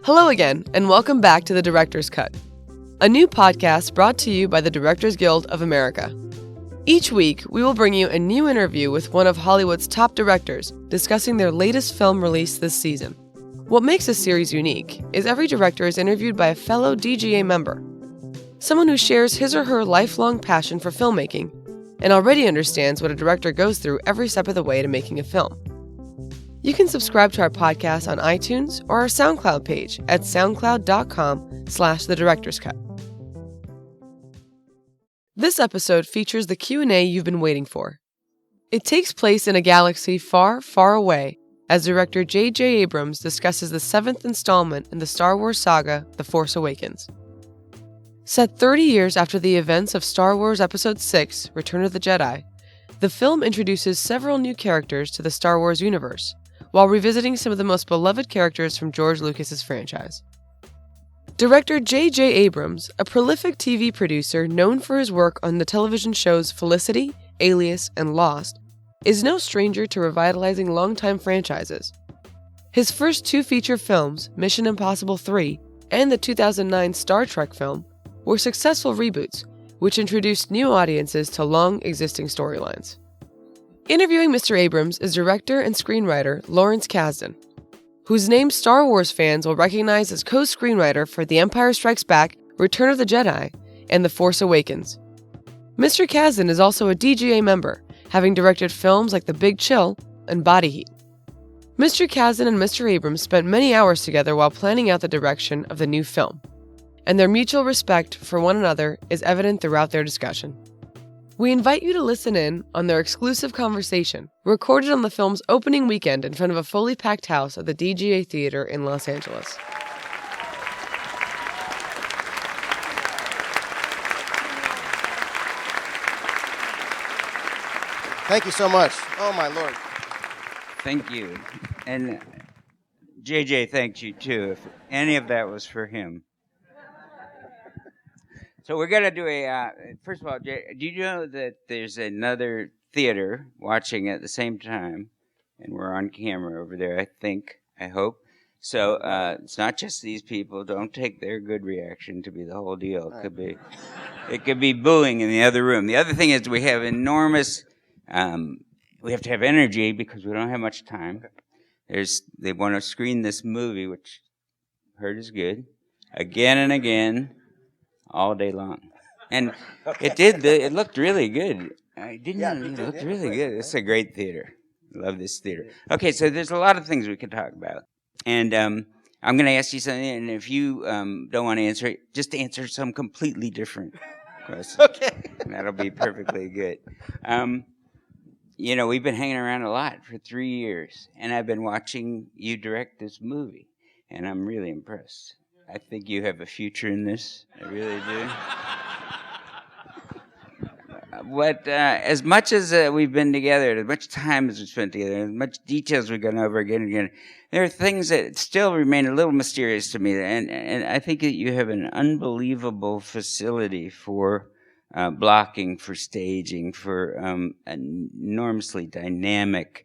Hello again, and welcome back to The Director's Cut, a new podcast brought to you by the Directors Guild of America. Each week, we will bring you a new interview with one of Hollywood's top directors discussing their latest film released this season. What makes this series unique is every director is interviewed by a fellow DGA member, someone who shares his or her lifelong passion for filmmaking and already understands what a director goes through every step of the way to making a film. You can subscribe to our podcast on iTunes or our SoundCloud page at soundcloud.com/thedirectorscut. This episode features the Q&A you've been waiting for. It takes place in a galaxy far, far away as director J.J. Abrams discusses the 7th installment in the Star Wars saga, The Force Awakens. Set 30 years after the events of Star Wars Episode 6, Return of the Jedi, the film introduces several new characters to the Star Wars universe, while revisiting some of the most beloved characters from George Lucas's franchise. Director J.J. Abrams, a prolific TV producer known for his work on the television shows Felicity, Alias, and Lost, is no stranger to revitalizing longtime franchises. His first two feature films, Mission Impossible 3 and the 2009 Star Trek film, were successful reboots, which introduced new audiences to long-existing storylines. Interviewing Mr. Abrams is director and screenwriter Lawrence Kasdan, whose name Star Wars fans will recognize as co-screenwriter for The Empire Strikes Back, Return of the Jedi, and The Force Awakens. Mr. Kasdan is also a DGA member, having directed films like The Big Chill and Body Heat. Mr. Kasdan and Mr. Abrams spent many hours together while planning out the direction of the new film, and their mutual respect for one another is evident throughout their discussion. We invite you to listen in on their exclusive conversation, recorded on the film's opening weekend in front of a fully packed house at the DGA Theater in Los Angeles. Thank you so much. Oh, my Lord. Thank you. And JJ thanks you, too, if any of that was for him. So we're going to do first of all, do you know that there's another theater watching at the same time? And we're on camera over there, I hope. So it's not just these people. Don't take their good reaction to be the whole deal. It could be booing in the other room. The other thing is we have enormous, we have to have energy because we don't have much time. They want to screen this movie, which I heard is good, again and again. All day long. And it looked really good. It looked really good. It's a great theater. I love this theater. Okay, so there's a lot of things we could talk about. And I'm going to ask you something, and if you don't want to answer it, just answer some completely different question. Okay. That'll be perfectly good. We've been hanging around a lot for 3 years, and I've been watching you direct this movie, and I'm really impressed. I think you have a future in this. I really do. As much as we've been together, as much time as we've spent together, as much details we've gone over again and again, there are things that still remain a little mysterious to me. And I think that you have an unbelievable facility for blocking, for staging, for an enormously dynamic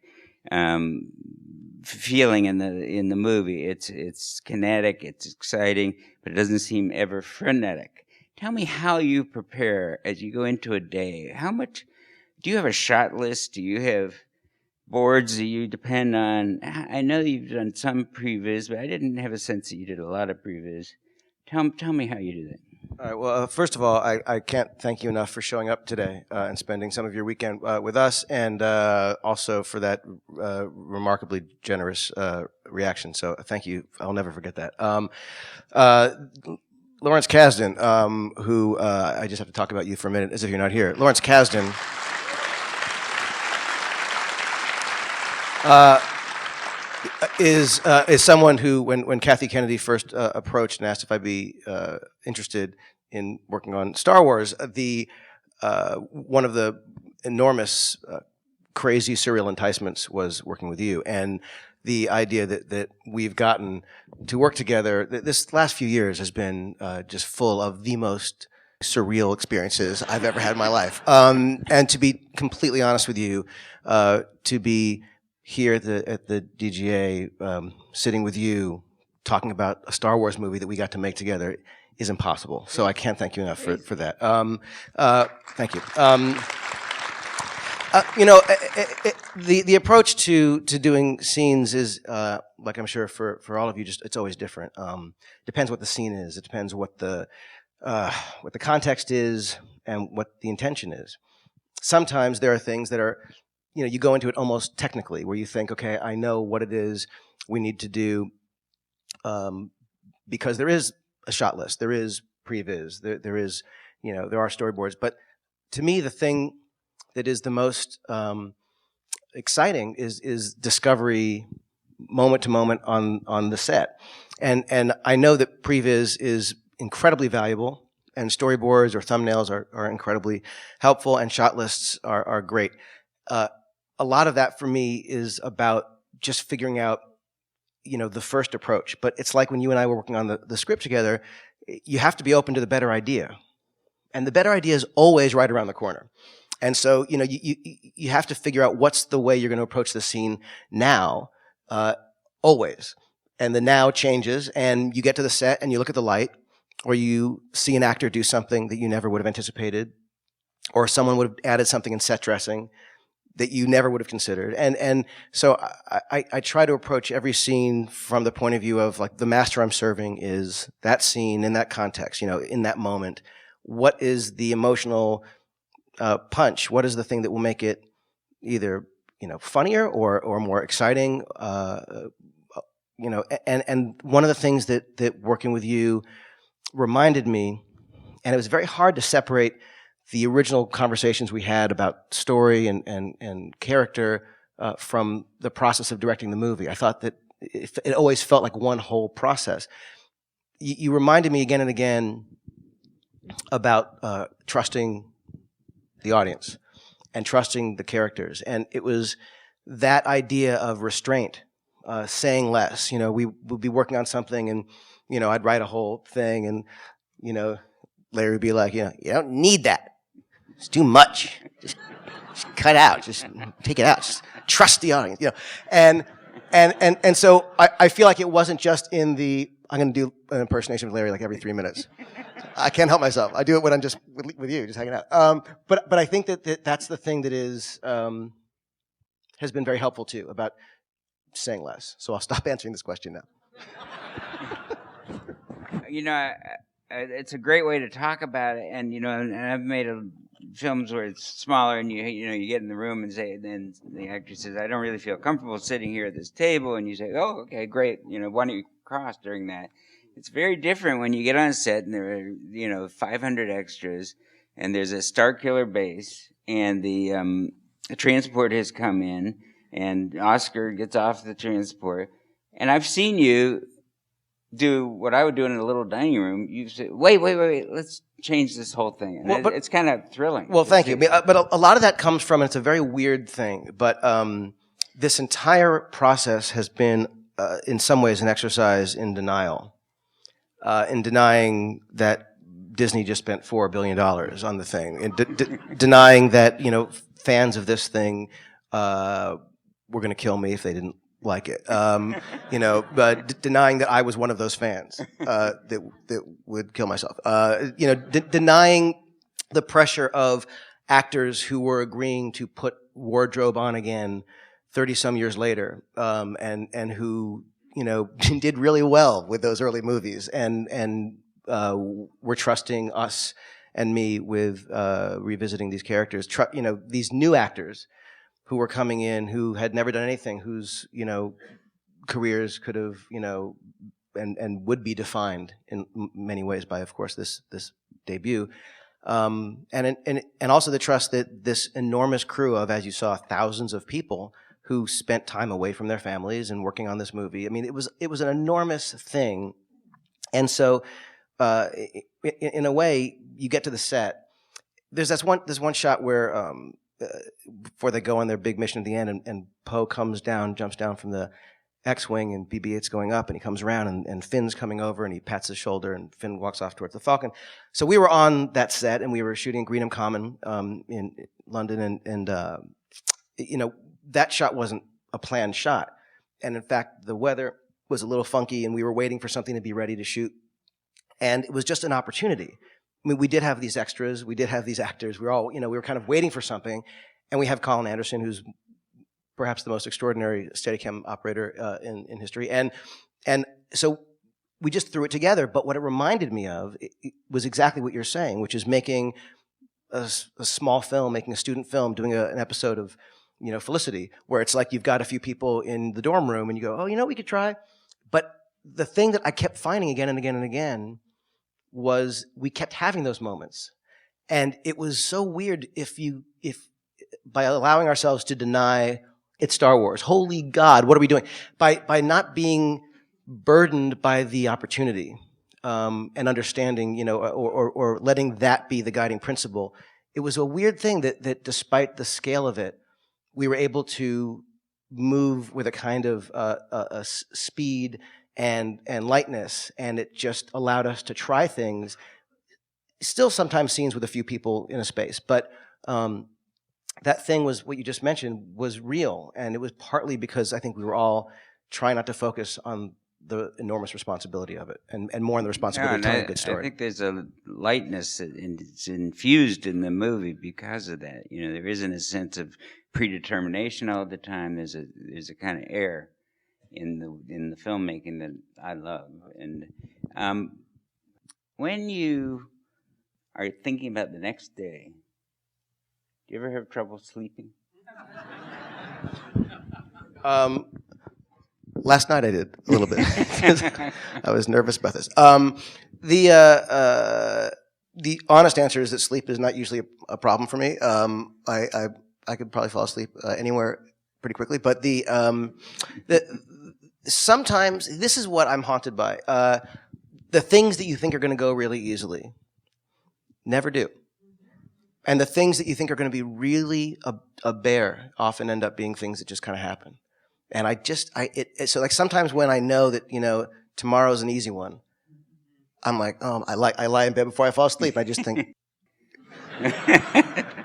feeling in the movie. It's kinetic, it's exciting, but it doesn't seem ever frenetic. Tell me how you prepare as you go into a day. How much do you have a shot list? Do you have boards that you depend on? I know you've done some previs, but I didn't have a sense that you did a lot of previs. Tell me how you do that. All right. Well, first of all, I can't thank you enough for showing up today and spending some of your weekend with us, and also for that remarkably generous reaction. So thank you. I'll never forget that. Lawrence Kasdan, who I just have to talk about you for a minute as if you're not here. Lawrence Kasdan is someone who, when Kathy Kennedy first approached and asked if I'd be interested in working on Star Wars, one of the enormous, crazy, surreal enticements was working with you, and the idea that we've gotten to work together. This last few years has been just full of the most surreal experiences I've ever had in my life. And to be completely honest with you, to be here at the DGA, sitting with you, talking about a Star Wars movie that we got to make together is impossible. So I can't thank you enough for that. Thank you. The approach to doing scenes is, like I'm sure for all of you, just it's always different. Depends what the scene is. It depends what the context is and what the intention is. Sometimes there are things that are, you go into it almost technically, where you think, okay, I know what it is we need to do, because there is a shot list, there is previs, there is, there are storyboards. But to me, the thing that is the most exciting is discovery, moment to moment on the set, and I know that previs is incredibly valuable, and storyboards or thumbnails are incredibly helpful, and shot lists are great. A lot of that for me is about just figuring out, the first approach. But it's like when you and I were working on the script together, you have to be open to the better idea, and the better idea is always right around the corner. And so, you have to figure out what's the way you're going to approach the scene now, always. And the now changes, and you get to the set and you look at the light, or you see an actor do something that you never would have anticipated, or someone would have added something in set dressing that you never would have considered. And so I try to approach every scene from the point of view of, like, the master I'm serving is that scene in that context, in that moment. What is the emotional punch? What is the thing that will make it either, funnier or more exciting? And one of the things that working with you reminded me, and it was very hard to separate the original conversations we had about story and character from the process of directing the movie. I thought that it always felt like one whole process. You reminded me again and again about trusting the audience and trusting the characters. And it was that idea of restraint, saying less. We would be working on something, and, I'd write a whole thing, and, Larry would be like, you don't need that. It's too much. Just cut out. Just take it out. Just trust the audience. And so I feel like it wasn't just in the, I'm going to do an impersonation of Larry like every 3 minutes. I can't help myself. I do it when I'm just with you, just hanging out. But I think that's the thing that has been very helpful too, about saying less. So I'll stop answering this question now. It's a great way to talk about it, and and I've made films where it's smaller, and you get in the room and say, then the actor says, I don't really feel comfortable sitting here at this table, and you say, oh, okay, great, why don't you cross during that? It's very different when you get on set and there are 500 extras, and there's a Starkiller base, and the transport has come in, and Oscar gets off the transport, and I've seen you do what I would do in a little dining room. You say, wait, let's change this whole thing. And it's kind of thrilling. Well, thank you. But a lot of that comes from, and it's a very weird thing, but this entire process has been, in some ways, an exercise in denial, in denying that Disney just spent $4 billion on the thing, and denying that, fans of this thing were going to kill me if they didn't like it, but denying that I was one of those fans that would kill myself, denying the pressure of actors who were agreeing to put wardrobe on again 30-some years later, and who did really well with those early movies, and were trusting us and me with revisiting these characters. These new actors who were coming in, who had never done anything, whose careers could have and would be defined in many ways by, of course, this debut, and also the trust that this enormous crew of, as you saw, thousands of people who spent time away from their families and working on this movie. I mean, it was an enormous thing, and so in a way, you get to the set. There's one shot where before they go on their big mission at the end, and Poe jumps down from the X-Wing, and BB-8's going up, and he comes around, and Finn's coming over, and he pats his shoulder, and Finn walks off towards the Falcon. So we were on that set, and we were shooting Greenham Common in London, and that shot wasn't a planned shot. And in fact, the weather was a little funky, and we were waiting for something to be ready to shoot. And it was just an opportunity. I mean, we did have these extras, we did have these actors. We were all, we were kind of waiting for something. And we have Colin Anderson, who's perhaps the most extraordinary Steadicam operator in history. And so we just threw it together. But what it reminded me of it was exactly what you're saying, which is making a small film, making a student film, doing an episode of, Felicity, where it's like you've got a few people in the dorm room and you go, oh, we could try. But the thing that I kept finding again and again and again was we kept having those moments. And it was so weird if by allowing ourselves to deny it's Star Wars. Holy God, what are we doing? By not being burdened by the opportunity and understanding, or letting that be the guiding principle. It was a weird thing that despite the scale of it, we were able to move with a kind of a speed and lightness, and it just allowed us to try things. Still sometimes scenes with a few people in a space, but that thing was what you just mentioned was real, and it was partly because I think we were all trying not to focus on the enormous responsibility of it, and more on the responsibility of telling a good story. I think there's a lightness it's infused in the movie because of that. There isn't a sense of predetermination all the time. There's a kind of air in the filmmaking that I love. And when you are thinking about the next day, do you ever have trouble sleeping? Last night I did a little bit. I was nervous about this. The honest answer is that sleep is not usually a problem for me. I could probably fall asleep anywhere pretty quickly, but sometimes this is what I'm haunted by. The things that you think are going to go really easily never do. And the things that you think are going to be really a bear often end up being things that just kind of happen. And so like sometimes when I know that, tomorrow's an easy one, I'm like, I lie in bed before I fall asleep. I just think,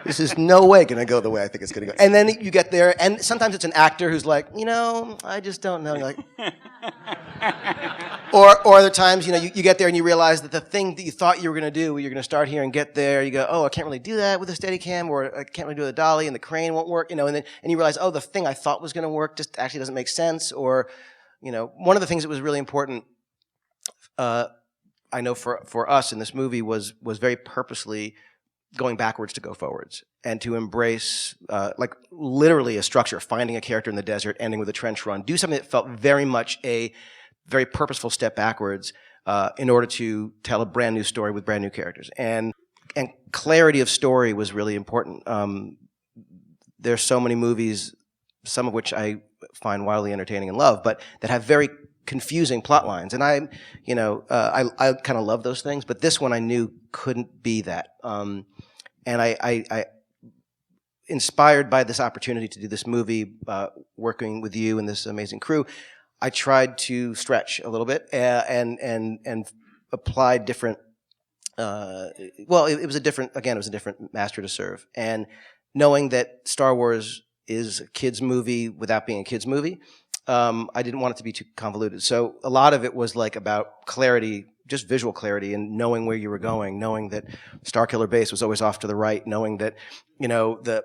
this is no way going to go the way I think it's going to go. And then you get there, and sometimes it's an actor who's like, I just don't know. You're like, or other times, you get there and you realize that the thing that you thought you were going to do, you're going to start here and get there. You go, I can't really do that with a Steadicam, or I can't really do it with a dolly, and the crane won't work, and you realize, the thing I thought was going to work just actually doesn't make sense. Or, one of the things that was really important, I know for us in this movie was very purposely going backwards to go forwards, and to embrace, like literally a structure, finding a character in the desert, ending with a trench run, do something that felt very much a very purposeful step backwards in order to tell a brand new story with brand new characters. And clarity of story was really important. There's so many movies, some of which I find wildly entertaining and love, but that have very confusing plot lines. And I kind of love those things, but this one I knew couldn't be that. And I inspired by this opportunity to do this movie, working with you and this amazing crew, I tried to stretch a little bit and apply different. It was a different master to serve. And knowing that Star Wars is a kids movie without being a kids movie, I didn't want it to be too convoluted. So a lot of it was like about clarity, just visual clarity, and knowing where you were going, knowing that Starkiller Base was always off to the right, knowing that, the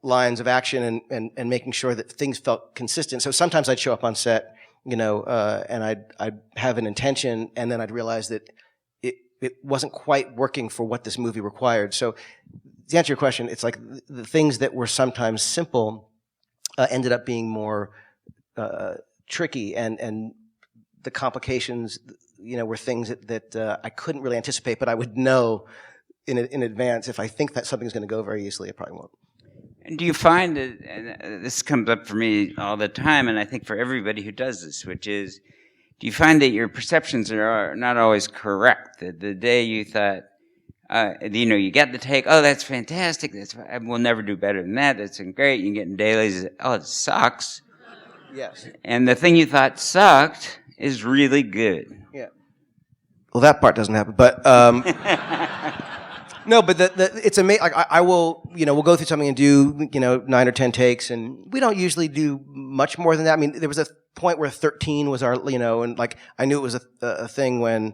lines of action and making sure that things felt consistent. So sometimes I'd show up on set, and I'd have an intention, and then I'd realize that it wasn't quite working for what this movie required. So to answer your question, it's like the things that were sometimes simple ended up being more tricky, and the complications, were things that I couldn't really anticipate, but I would know in advance if I think that something's going to go very easily, it probably won't. And do you find that, and this comes up for me all the time, and I think for everybody who does this, which is, do you find that your perceptions are not always correct? That the day you thought, you get the take, that's fantastic, we'll never do better than that, that's great, you get in dailies, it sucks. Yes. And the thing you thought sucked is really good. Yeah. Well, that part doesn't happen, but No, but it's amazing. I will, we'll go through something and do, 9 or 10 takes, and we don't usually do much more than that. I mean, there was a point where 13 was our, and like I knew it was a thing when,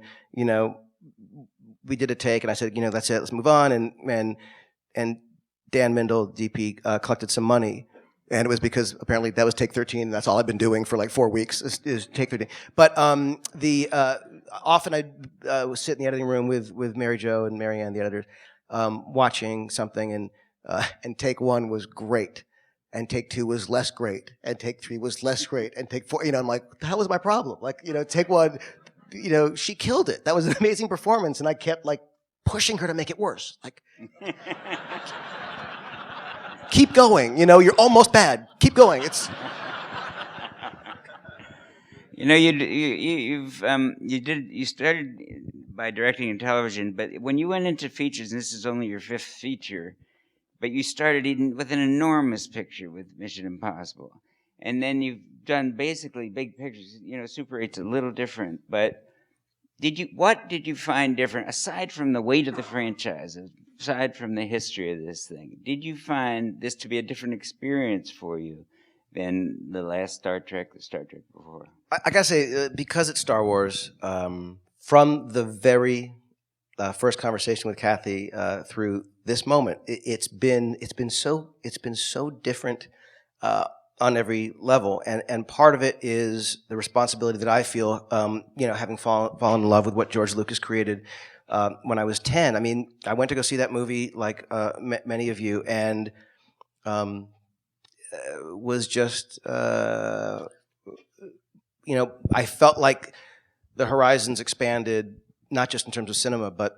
we did a take, and I said, that's it, let's move on, and Dan Mindel, DP, collected some money. And it was because apparently that was take 13, and that's all I've been doing for like 4 weeks is take 13. But often I was sit in the editing room with Mary Jo and Mary Ann, the editors, watching something, and take 1 was great, and take 2 was less great, and take 3 was less great, and take 4, I'm like, what the hell was my problem? Like, take 1, she killed it. That was an amazing performance, and I kept like pushing her to make it worse. Like. Keep going, you're almost bad. Keep going. It's you started by directing in television, but when you went into features, and this is only your 5th feature, but you started even with an enormous picture with Mission Impossible, and then you've done basically big pictures. Super 8's a little different, but what did you find different aside from the weight of the franchise? Aside from the history of this thing, did you find this to be a different experience for you than the last Star Trek, the Star Trek before? I gotta say, because it's Star Wars, from the very first conversation with Kathy through this moment, it's been so different on every level, and part of it is the responsibility that I feel, having fallen in love with what George Lucas created. When I was 10, I mean, I went to go see that movie like many of you, and was just, I felt like the horizons expanded, not just in terms of cinema, but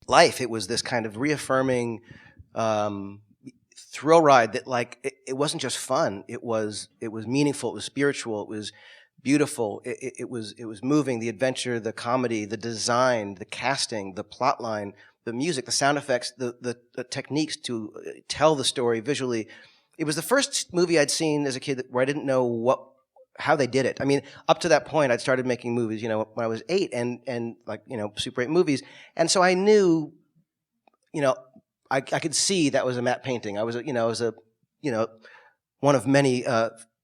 life. It was this kind of reaffirming thrill ride that, like, it wasn't just fun. It was meaningful. It was spiritual. It was beautiful. It was moving. The adventure, the comedy, the design, the casting, the plot line, the music, the sound effects, the techniques to tell the story visually. It was the first movie I'd seen as a kid where I didn't know how they did it. I mean, up to that point, I'd started making movies, when I was 8, and like, Super 8 movies, and so I knew, I could see that was a matte painting. I was one of many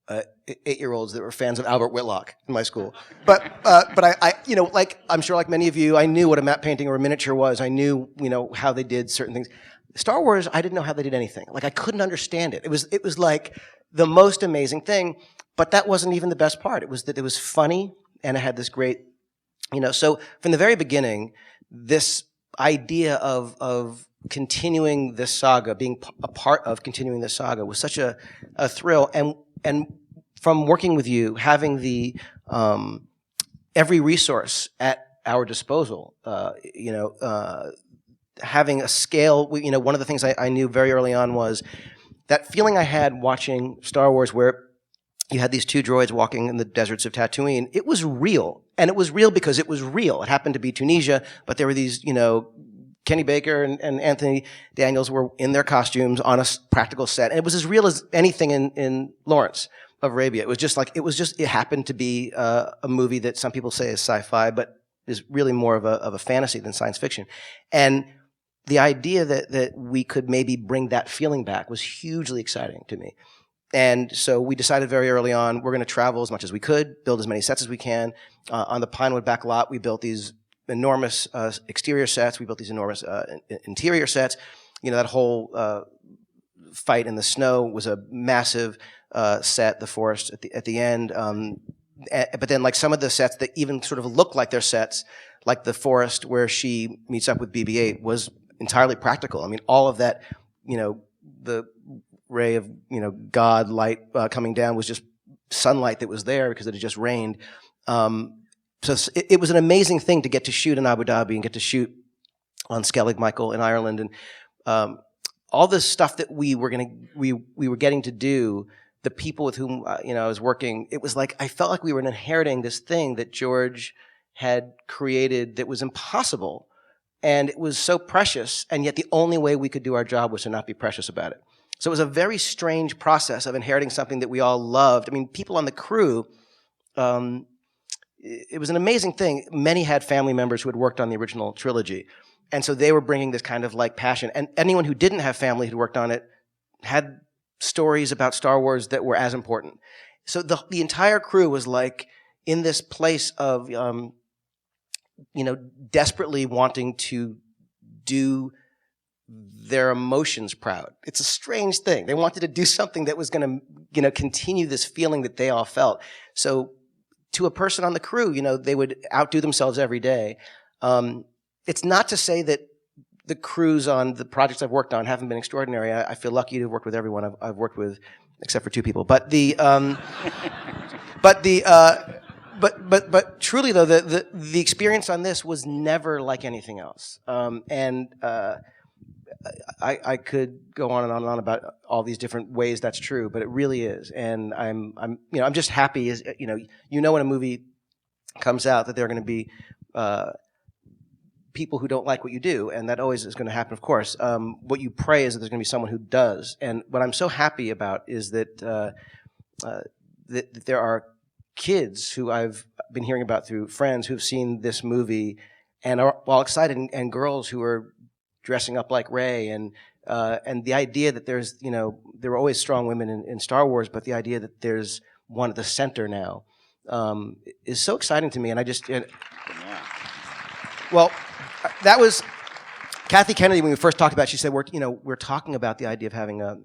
8-year-olds that were fans of Albert Whitlock in my school. But I like, I'm sure like many of you, I knew what a matte painting or a miniature was. I knew, how they did certain things. Star Wars, I didn't know how they did anything. Like, I couldn't understand it. It was like the most amazing thing, but that wasn't even the best part. It was that it was funny, and it had this great, so from the very beginning, this idea of continuing this saga, being a part of continuing this saga was such a thrill. And from working with you, having the every resource at our disposal, having a scale. One of the things I knew very early on was that feeling I had watching Star Wars, where you had these 2 droids walking in the deserts of Tatooine. It was real, and it was real because it was real. It happened to be Tunisia, but there were these, Kenny Baker and Anthony Daniels were in their costumes on a practical set, and it was as real as anything in Lawrence of Arabia. It was just it happened to be a movie that some people say is sci-fi, but is really more of a fantasy than science fiction. And the idea that we could maybe bring that feeling back was hugely exciting to me. And so we decided very early on, we're going to travel as much as we could, build as many sets as we can. On the Pinewood back lot, we built these enormous exterior sets. We built these enormous interior sets. That whole fight in the snow was a massive set, the forest at the end. But then, like, some of the sets that even sort of look like they're sets, like the forest where she meets up with BB-8, was entirely practical. I mean, all of that, the ray of, God light coming down was just sunlight that was there because it had just rained. So it was an amazing thing to get to shoot in Abu Dhabi and get to shoot on Skellig Michael in Ireland, and all this stuff that we were getting to do. The people with whom I was working, it was like I felt like we were inheriting this thing that George had created that was impossible, and it was so precious, and yet the only way we could do our job was to not be precious about it. So it was a very strange process of inheriting something that we all loved. I mean, people on the crew, it was an amazing thing. Many had family members who had worked on the original trilogy. And so they were bringing this kind of like passion. And anyone who didn't have family who worked on it had stories about Star Wars that were as important. So the entire crew was like in this place of, desperately wanting to do their emotions proud. It's a strange thing. They wanted to do something that was going to, continue this feeling that they all felt. So to a person on the crew, they would outdo themselves every day. It's not to say that the crews on the projects I've worked on haven't been extraordinary. I feel lucky to have worked with everyone I've worked with, except for two people. But truly though, the experience on this was never like anything else. I could go on and on and on about all these different ways that's true, but it really is. And I'm just happy as when a movie comes out that there are going to be people who don't like what you do, and that always is going to happen, of course. What you pray is that there's going to be someone who does. And what I'm so happy about is that that there are kids who I've been hearing about through friends who've seen this movie and are all excited, and girls who are dressing up like Rey, and the idea that there's, there were always strong women in Star Wars, but the idea that there's one at the center now is so exciting to me. And I just, well, that was Kathy Kennedy when we first talked about it. She said, we're talking about the idea of having a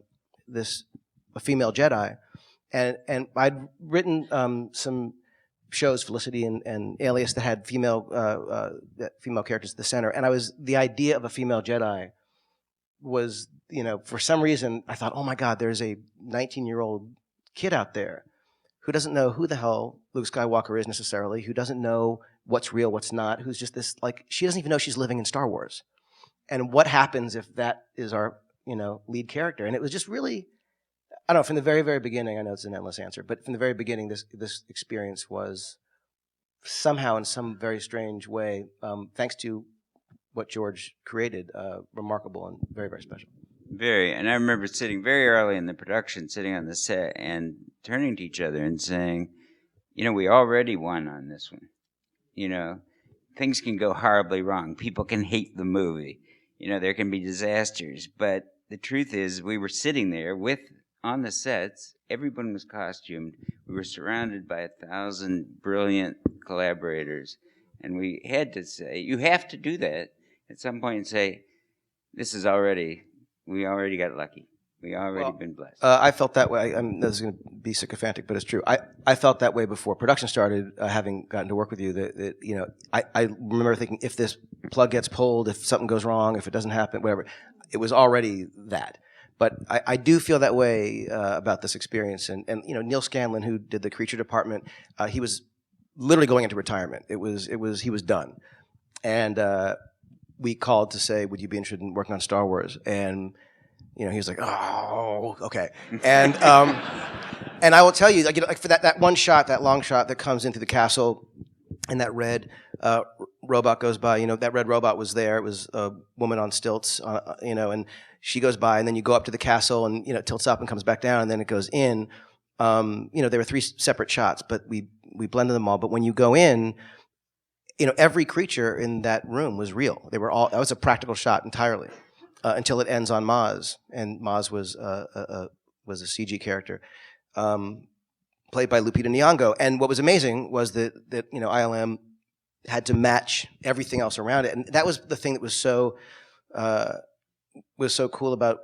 female Jedi, and I'd written some shows, Felicity and Alias, that had female characters at the center, and the idea of a female Jedi was, for some reason I thought, oh my God, there's a 19-year-old kid out there who doesn't know who the hell Luke Skywalker is necessarily, who doesn't know what's real, what's not, who's just this, like, she doesn't even know she's living in Star Wars. And what happens if that is our, lead character? And it was just really, I don't know, from the very, very beginning, I know it's an endless answer, but from the very beginning, this experience was somehow, in some very strange way, thanks to what George created, remarkable and very, very special. Very. And I remember sitting very early in the production, sitting on the set and turning to each other and saying, we already won on this one. Things can go horribly wrong. People can hate the movie. There can be disasters. But the truth is, we were sitting there on the sets. Everyone was costumed. We were surrounded by 1,000 brilliant collaborators. And we had to say, you have to do that at some point and say, we already got lucky. We already been blessed. I felt that way. This is going to be sycophantic, but it's true. I felt that way before production started, having gotten to work with you. That I remember thinking, if this plug gets pulled, if something goes wrong, if it doesn't happen, whatever, it was already that. But I do feel that way about this experience. And Neil Scanlon, who did the creature department, he was literally going into retirement. He was done, and we called to say, would you be interested in working on Star Wars? And he was like, oh, okay. And and I will tell you, like for that one shot, that long shot that comes into the castle, and that red robot goes by. That red robot was there. It was a woman on stilts, and she goes by, and then you go up to the castle, and it tilts up and comes back down, and then it goes in. There were 3 separate shots, but we blended them all. But when you go in, every creature in that room was real. That was a practical shot entirely. Until it ends on Maz, and Maz was a CG character, played by Lupita Nyong'o. And what was amazing was that ILM had to match everything else around it, and that was the thing that was so cool about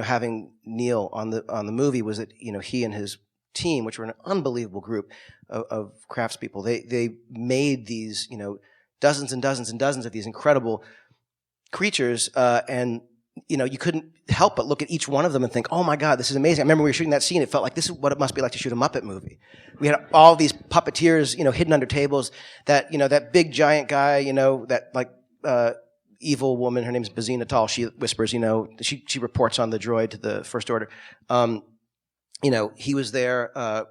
having Neil on the movie, was that he and his team, which were an unbelievable group of craftspeople, they made these dozens and dozens and dozens of these incredible creatures, and you couldn't help but look at each one of them and think, oh my God, this is amazing. I remember we were shooting that scene, it felt like this is what it must be like to shoot a Muppet movie. We had all these puppeteers, hidden under tables, that big giant guy, that like evil woman, her name's Bazina Tal, she whispers, she reports on the droid to the First Order. He was there,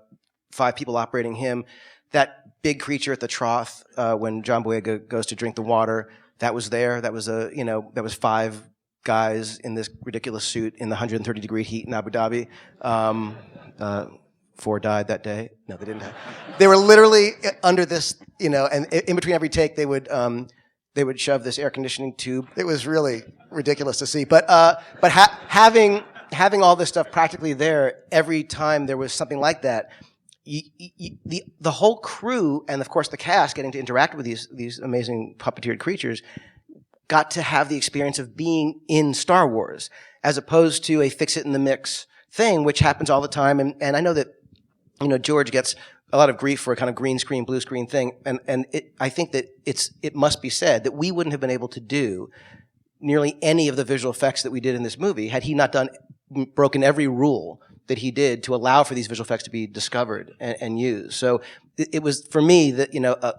5 people operating him. That big creature at the trough, when John Boyega goes to drink the water, that was there. That was that was 5 guys in this ridiculous suit in the 130-degree heat in Abu Dhabi. 4 died that day. No, they didn't die. They were literally under this, and in between every take, they would they would shove this air conditioning tube. It was really ridiculous to see. But having all this stuff practically there every time there was something like that, the whole crew and of course the cast getting to interact with these amazing puppeteered creatures got to have the experience of being in Star Wars, as opposed to a fix it in the mix thing, which happens all the time. And I know that, George gets a lot of grief for a kind of green screen, blue screen thing. I think that it must be said that we wouldn't have been able to do nearly any of the visual effects that we did in this movie had he not broken every rule that he did to allow for these visual effects to be discovered and used. So it was, for me, that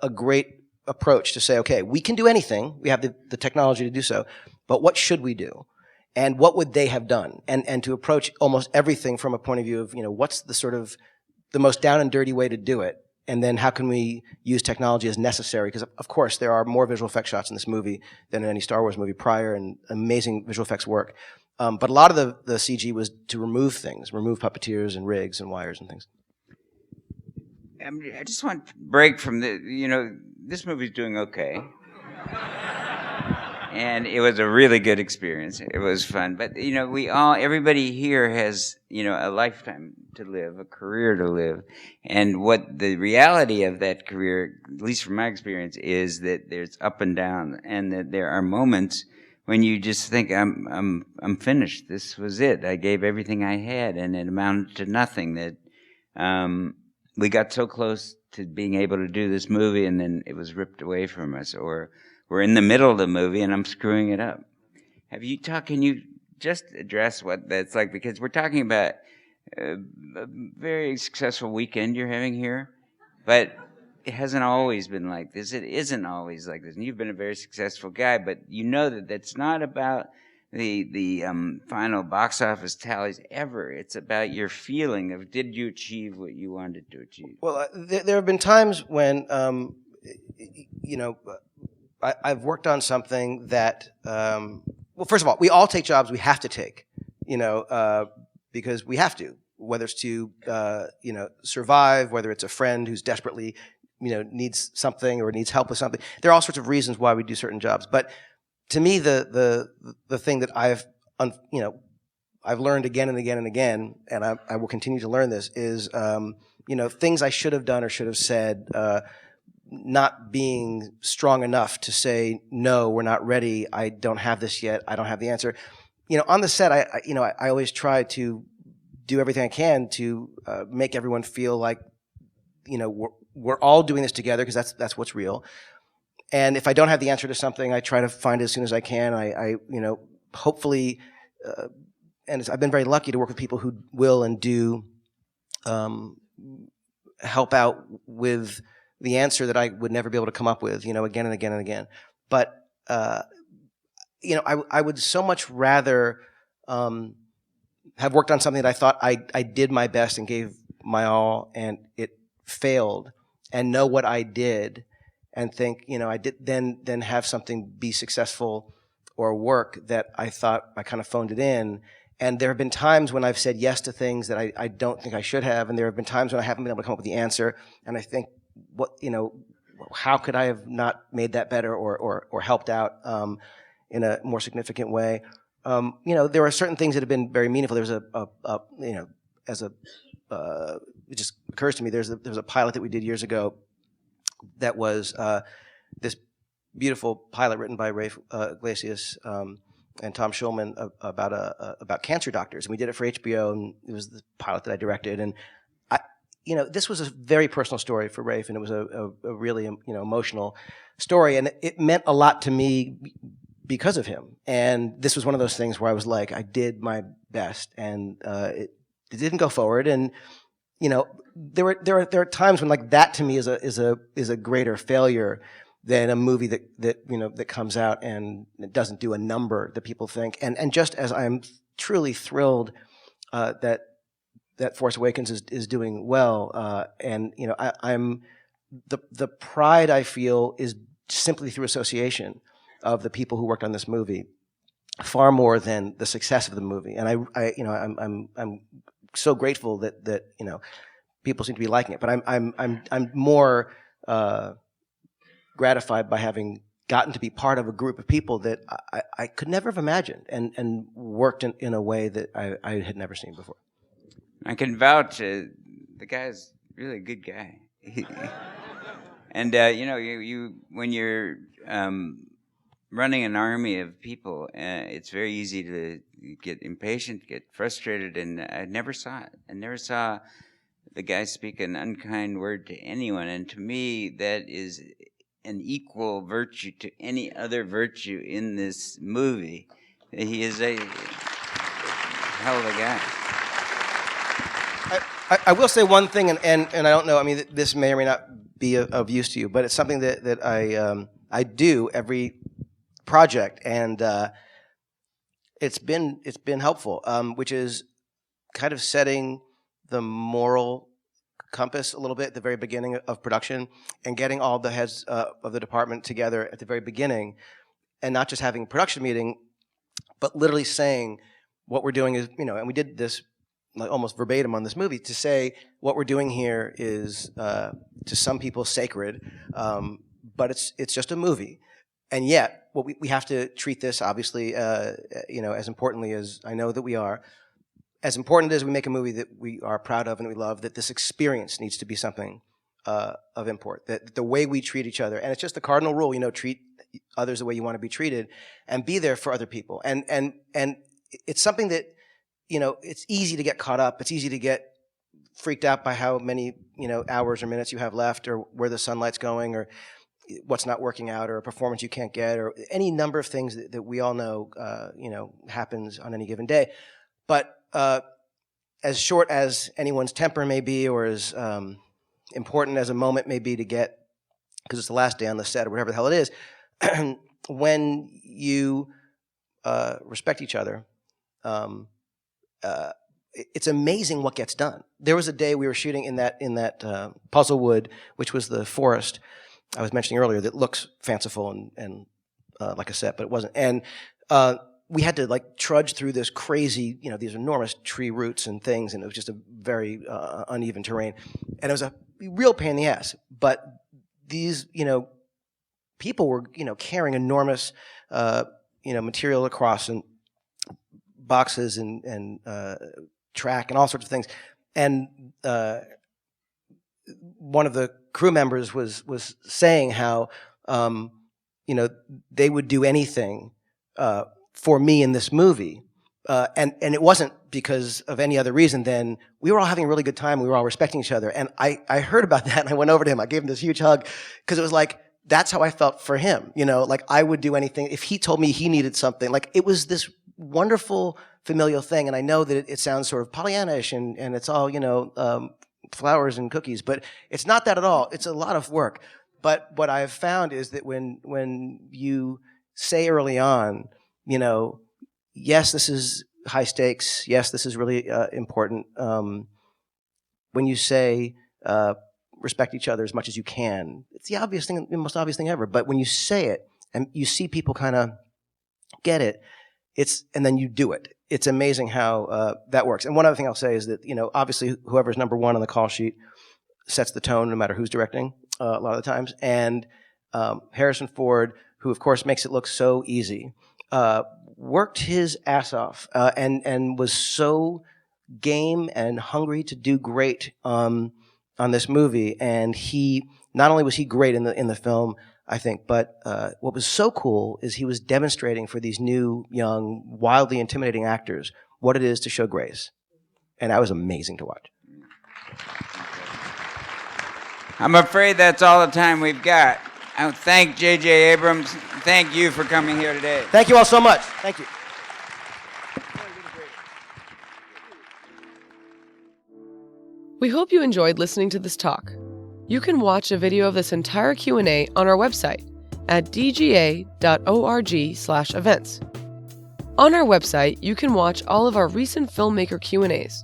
a great approach to say, okay, we can do anything. We have the technology to do so, but what should we do? And what would they have done? And to approach almost everything from a point of view of, what's the sort of the most down and dirty way to do it? And then how can we use technology as necessary? Because, of course, there are more visual effects shots in this movie than in any Star Wars movie prior, and amazing visual effects work. But a lot of the CG was to remove things, remove puppeteers and rigs and wires and things. I just want to break from this movie's doing okay. And it was a really good experience. It was fun. But, everybody here has, a lifetime to live, a career to live. And what the reality of that career, at least from my experience, is that there's up and down, and that there are moments when you just think, I'm finished. This was it. I gave everything I had, and it amounted to nothing. That we got so close to being able to do this movie, and then it was ripped away from us. Or we're in the middle of the movie, and I'm screwing it up. Can you just address what that's like? Because we're talking about a very successful weekend you're having here, but it hasn't always been like this. It isn't always like this. And you've been a very successful guy, but that's not about the final box office tallies ever. It's about your feeling of, did you achieve what you wanted to achieve? Well, there have been times when, I've worked on something that, well, first of all, we all take jobs we have to take, because we have to, whether it's to, survive, whether it's a friend who's desperately, needs something or needs help with something. There are all sorts of reasons why we do certain jobs. But to me, the thing that I've learned again and again and again, and I will continue to learn this, is, things I should have done or should have said, not being strong enough to say, no, we're not ready. I don't have this yet. I don't have the answer. On the set, I always try to do everything I can to make everyone feel like, we're all doing this together, because that's what's real. And if I don't have the answer to something, I try to find it as soon as I can. I hopefully, and I've been very lucky to work with people who will and do help out with the answer that I would never be able to come up with, again and again and again. But, I would so much rather have worked on something that I thought I did my best and gave my all, and it failed, and know what I did, and think, I did then have something be successful or work that I thought I kind of phoned it in. And there have been times when I've said yes to things that I don't think I should have, and there have been times when I haven't been able to come up with the answer, and I think, how could I have not made that better or helped out in a more significant way? There are certain things that have been very meaningful. There's it just occurs to me, there was a pilot that we did years ago that was this beautiful pilot written by Rafe Iglesias and Tom Schulman about cancer doctors, and we did it for HBO, and it was the pilot that I directed. And this was a very personal story for Rafe, and it was a really emotional story, and it meant a lot to me because of him. And this was one of those things where I was like, I did my best, and it didn't go forward. And there are times when, like, that to me is a greater failure than a movie that comes out and it doesn't do a number that people think. And just as I'm truly thrilled that Force Awakens is doing well, and I'm the pride I feel is simply through association of the people who worked on this movie, far more than the success of the movie. And I'm so grateful that people seem to be liking it. But I'm more gratified by having gotten to be part of a group of people that I could never have imagined, and worked in a way that I had never seen before. I can vouch. The guy's really a good guy. And you when you're running an army of people, it's very easy to get impatient, get frustrated, and I never saw it. I never saw the guy speak an unkind word to anyone, and to me, that is an equal virtue to any other virtue in this movie. He is a hell of a guy. I will say one thing, and I don't know. I mean, this may or may not be of use to you, but it's something that I do every project, and it's been helpful, which is kind of setting the moral compass a little bit at the very beginning of production, and getting all the heads of the department together at the very beginning, and not just having a production meeting, but literally saying what we're doing is, and we did this like almost verbatim on this movie, to say what we're doing here is to some people sacred, but it's just a movie. And yet, what we have to treat this, obviously, as importantly as I know that we are, as important as we make a movie that we are proud of and we love, that this experience needs to be something of import. That the way we treat each other, and it's just the cardinal rule, treat others the way you want to be treated, and be there for other people. And it's something that, it's easy to get caught up. It's easy to get freaked out by how many, hours or minutes you have left, or where the sunlight's going, or what's not working out, or a performance you can't get, or any number of things that we all know, happens on any given day. But as short as anyone's temper may be, or as important as a moment may be to get, because it's the last day on the set or whatever the hell it is, when you respect each other, it's amazing what gets done. There was a day we were shooting in that Puzzlewood, which was the forest I was mentioning earlier, that looks fanciful and like a set, but it wasn't. And we had to trudge through this crazy, these enormous tree roots and things, and it was just a very uneven terrain, and it was a real pain in the ass. But these, people were, carrying enormous, material across, and boxes and track and all sorts of things. And one of the crew members was saying how, they would do anything for me in this movie. And it wasn't because of any other reason than we were all having a really good time. We were all respecting each other. And I heard about that, and I went over to him. I gave him this huge hug, because it was like, that's how I felt for him. I would do anything. If he told me he needed something, it was this wonderful familial thing. And I know that it sounds sort of Pollyanna-ish, and it's all, flowers and cookies, but it's not that at all. It's a lot of work. But what I've found is that when you say early on, yes, this is high stakes. Yes, this is really important. When you say respect each other as much as you can, it's the obvious thing, the most obvious thing ever. But when you say it and you see people kind of get it, and then you do it. It's amazing how that works. And one other thing I'll say is that, obviously whoever's number one on the call sheet sets the tone no matter who's directing a lot of the times. And Harrison Ford, who of course makes it look so easy, worked his ass off and was so game and hungry to do great on this movie. And not only was he great in the film, I think, but what was so cool is he was demonstrating for these new, young, wildly intimidating actors what it is to show grace. And that was amazing to watch. I'm afraid that's all the time we've got. I thank J.J. Abrams. Thank you for coming here today. Thank you all so much. Thank you. We hope you enjoyed listening to this talk. You can watch a video of this entire Q&A on our website at dga.org/events. On our website, you can watch all of our recent filmmaker Q&As,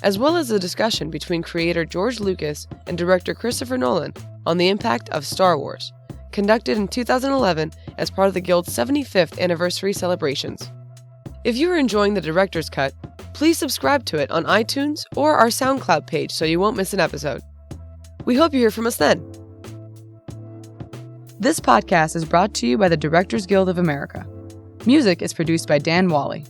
as well as a discussion between creator George Lucas and director Christopher Nolan on the impact of Star Wars, conducted in 2011 as part of the Guild's 75th anniversary celebrations. If you are enjoying the director's cut, please subscribe to it on iTunes or our SoundCloud page so you won't miss an episode. We hope you hear from us then. This podcast is brought to you by the Directors Guild of America. Music is produced by Dan Wally.